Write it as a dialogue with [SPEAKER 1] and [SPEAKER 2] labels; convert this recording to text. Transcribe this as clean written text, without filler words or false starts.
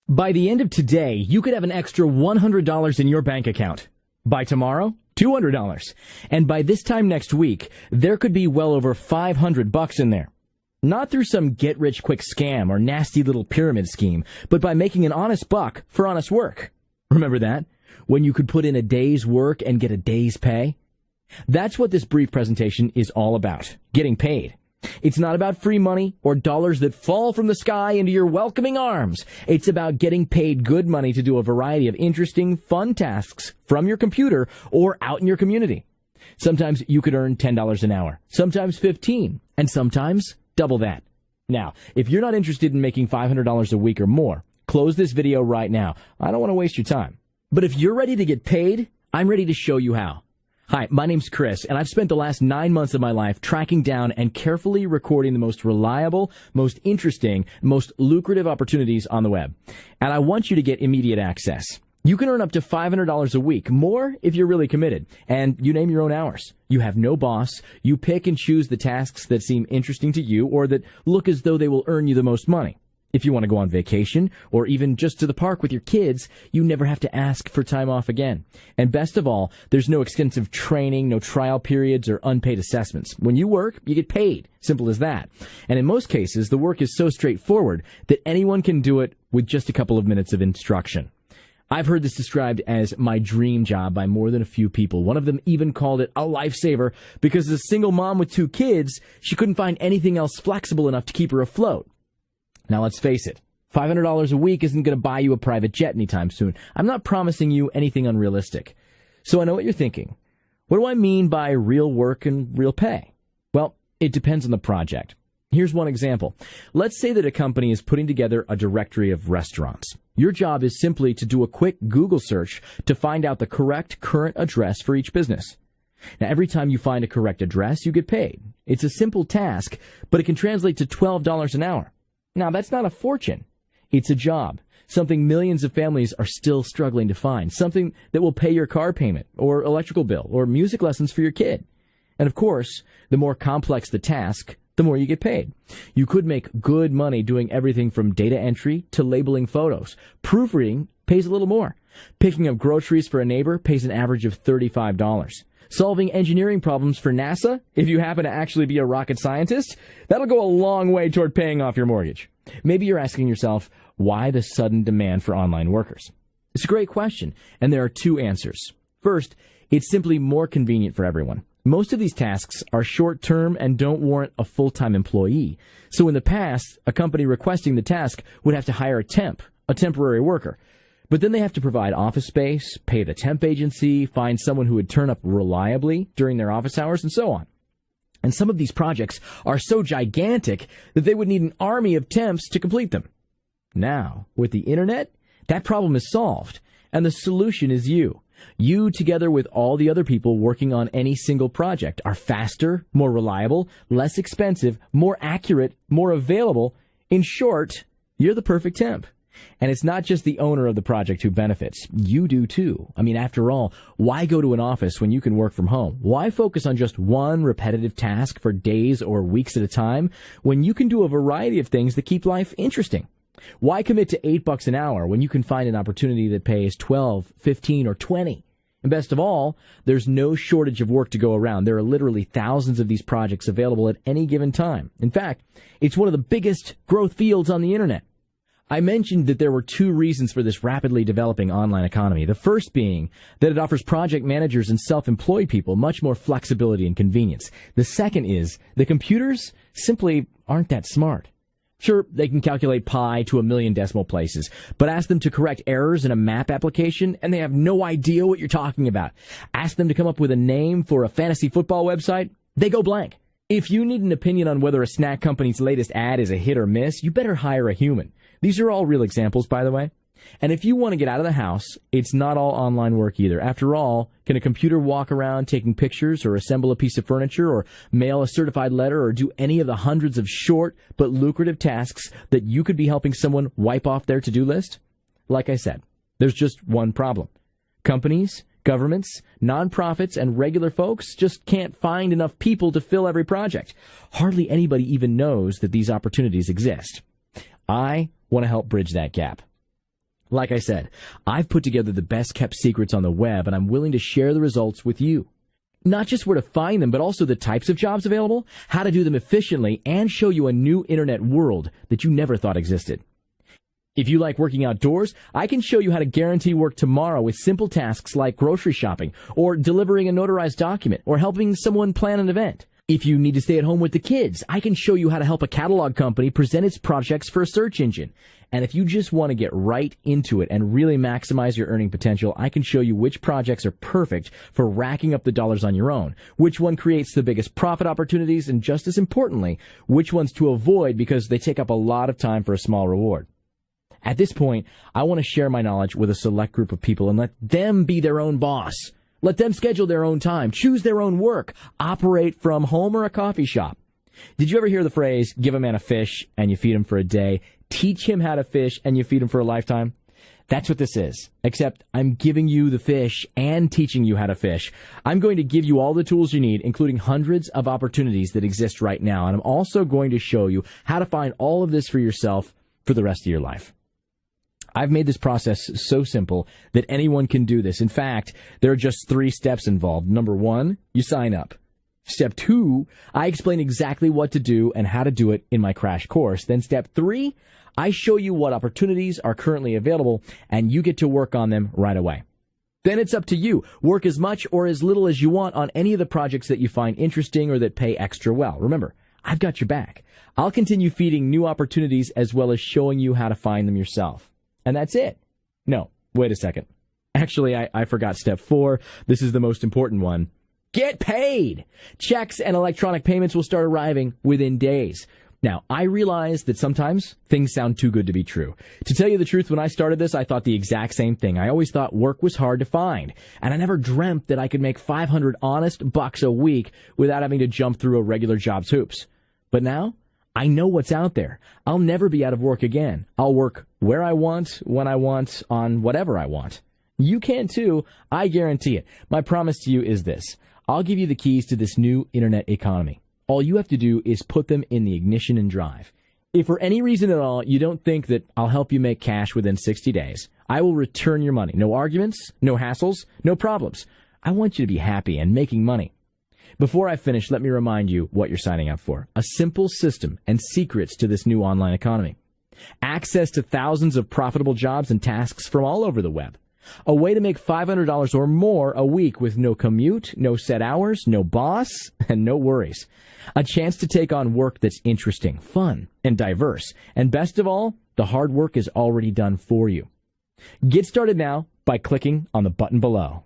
[SPEAKER 1] By the end of today, you could have an extra $100 in your bank account. By tomorrow, $200. And by this time next week, there could be well over $500 in there. Not through some get-rich-quick scam or nasty little pyramid scheme, but by making an honest buck for honest work. Remember that? When you could put in a day's work and get a day's pay? That's what this brief presentation is all about, getting paid. It's not about free money or dollars that fall from the sky into your welcoming arms. It's about getting paid good money to do a variety of interesting, fun tasks from your computer or out in your community. Sometimes you could earn $10 an hour, sometimes $15, and sometimes double that. Now, if you're not interested in making $500 a week or more, close this video right now. I don't want to waste your time. But if you're ready to get paid, I'm ready to show you how. Hi, my name's Chris, and I've spent the last 9 months of my life tracking down and carefully recording the most reliable, most interesting, most lucrative opportunities on the web. And I want you to get immediate access. You can earn up to $500 a week, more if you're really committed, and you name your own hours. You have no boss. You pick and choose the tasks that seem interesting to you or that look as though they will earn you the most money. If you want to go on vacation or even just to the park with your kids, you never have to ask for time off again. And best of all, there's no extensive training, no trial periods or unpaid assessments. When you work, you get paid. Simple as that. And in most cases, the work is so straightforward that anyone can do it with just a couple of minutes of instruction. I've heard this described as my dream job by more than a few people. One of them even called it a lifesaver because as a single mom with 2 kids, she couldn't find anything else flexible enough to keep her afloat. Now, let's face it, $500 a week isn't going to buy you a private jet anytime soon. I'm not promising you anything unrealistic. So I know what you're thinking. What do I mean by real work and real pay? Well, it depends on the project. Here's one example. Let's say that a company is putting together a directory of restaurants. Your job is simply to do a quick Google search to find out the correct current address for each business. Now, every time you find a correct address, you get paid. It's a simple task, but it can translate to $12 an hour. Now, that's not a fortune. It's a job, something millions of families are still struggling to find, something that will pay your car payment or electrical bill or music lessons for your kid. And of course, the more complex the task, the more you get paid. You could make good money doing everything from data entry to labeling photos. Proofreading pays a little more. Picking up groceries for a neighbor pays an average of $35. Solving engineering problems for NASA, if you happen to actually be a rocket scientist, that'll go a long way toward paying off your mortgage. Maybe you're asking yourself, why the sudden demand for online workers? It's a great question, and there are 2 answers. First, it's simply more convenient for everyone. Most of these tasks are short-term and don't warrant a full-time employee. So in the past, a company requesting the task would have to hire a temporary worker. But then they have to provide office space, pay the temp agency, find someone who would turn up reliably during their office hours, and so on. And some of these projects are so gigantic that they would need an army of temps to complete them. Now, with the internet, that problem is solved, and the solution is you. You, together with all the other people working on any single project, are faster, more reliable, less expensive, more accurate, more available. In short, you're the perfect temp. And it's not just the owner of the project who benefits. You do too. I mean, after all, why go to an office when you can work from home? Why focus on just one repetitive task for days or weeks at a time when you can do a variety of things that keep life interesting? Why commit to $8 an hour when you can find an opportunity that pays 12, 15, or 20? And best of all, there's no shortage of work to go around. There are literally thousands of these projects available at any given time. In fact, it's one of the biggest growth fields on the internet. I mentioned that there were 2 reasons for this rapidly developing online economy. The first being that it offers project managers and self-employed people much more flexibility and convenience. The second is the computers simply aren't that smart. Sure, they can calculate pi to 1,000,000 decimal places, but ask them to correct errors in a map application, and they have no idea what you're talking about. Ask them to come up with a name for a fantasy football website, they go blank. If you need an opinion on whether a snack company's latest ad is a hit or miss, you better hire a human. These are all real examples, by the way. And if you want to get out of the house, it's not all online work either. After all, can a computer walk around taking pictures or assemble a piece of furniture or mail a certified letter or do any of the hundreds of short but lucrative tasks that you could be helping someone wipe off their to-do list? Like I said, there's just one problem. Companies, governments, nonprofits, and regular folks just can't find enough people to fill every project. Hardly anybody even knows that these opportunities exist. I want to help bridge that gap. Like I said, I've put together the best kept secrets on the web, and I'm willing to share the results with you. Not just where to find them, but also the types of jobs available, how to do them efficiently, and show you a new internet world that you never thought existed. If you like working outdoors, I can show you how to guarantee work tomorrow with simple tasks like grocery shopping, or delivering a notarized document, or helping someone plan an event. If you need to stay at home with the kids, I can show you how to help a catalog company present its projects for a search engine. And if you just want to get right into it and really maximize your earning potential, I can show you which projects are perfect for racking up the dollars on your own, which one creates the biggest profit opportunities, and just as importantly, which ones to avoid because they take up a lot of time for a small reward. At this point, I want to share my knowledge with a select group of people and let them be their own boss. Let them schedule their own time, choose their own work, operate from home or a coffee shop. Did you ever hear the phrase, give a man a fish and you feed him for a day, teach him how to fish and you feed him for a lifetime? That's what this is, except I'm giving you the fish and teaching you how to fish. I'm going to give you all the tools you need, including hundreds of opportunities that exist right now, and I'm also going to show you how to find all of this for yourself for the rest of your life. I've made this process so simple that anyone can do this. In fact, there are just 3 steps involved. Number 1, you sign up. Step 2, I explain exactly what to do and how to do it in my crash course. Then step 3, I show you what opportunities are currently available, and you get to work on them right away. Then it's up to you. Work as much or as little as you want on any of the projects that you find interesting or that pay extra well. Remember, I've got your back. I'll continue feeding new opportunities as well as showing you how to find them yourself. And that's it. No, wait a second. Actually, I forgot step 4. This is the most important one. Get paid! Checks and electronic payments will start arriving within days. Now, I realize that sometimes things sound too good to be true. To tell you the truth, when I started this, I thought the exact same thing. I always thought work was hard to find, and I never dreamt that I could make 500 honest bucks a week without having to jump through a regular job's hoops. But now, I know what's out there. I'll never be out of work again. I'll work where I want, when I want, on whatever I want. You can too. I guarantee it. My promise to you is this. I'll give you the keys to this new internet economy. All you have to do is put them in the ignition and drive. If for any reason at all you don't think that I'll help you make cash within 60 days, I will return your money. No arguments, no hassles, no problems. I want you to be happy and making money. Before I finish, let me remind you what you're signing up for. A simple system and secrets to this new online economy. Access to thousands of profitable jobs and tasks from all over the web. A way to make $500 or more a week with no commute, no set hours, no boss, and no worries. A chance to take on work that's interesting, fun, and diverse. And best of all, the hard work is already done for you. Get started now by clicking on the button below.